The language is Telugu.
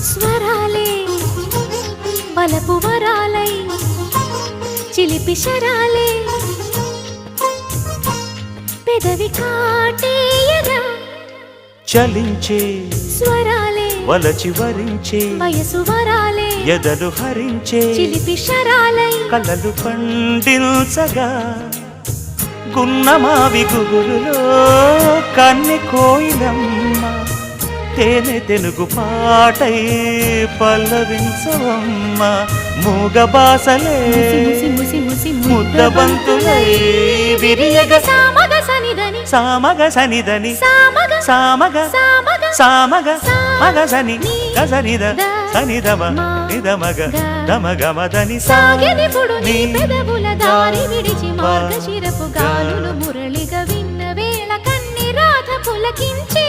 స్వరాలే బలపు వరాలై చిలిపి శరాలే పెదవి కాటేయగా చలించే స్వరాలే వలచి వరించే వయసు వరాలే ఎదలు హరించే చిలిపి శరాలై కలలు పండించగా గున్నమావి గుగురులో కన్నె కోయిలమ్మ తేనె తెనుగు పాటై పల్లవించవమ్మ మూగ బాసలే ముద్దబంతులై విరియగ సామగ సనిదని సామగ సనిదని సామగ సామగ సామగ సామగ మగ సని గసనిద సనిదమ నిదమగ దమగమదని సాగెనిపుడు నీ పెదవుల దారి విడిచి మార్గశిరపు గాలులు మురళిగా విన్న వేళ కన్ని రాధ పులకించే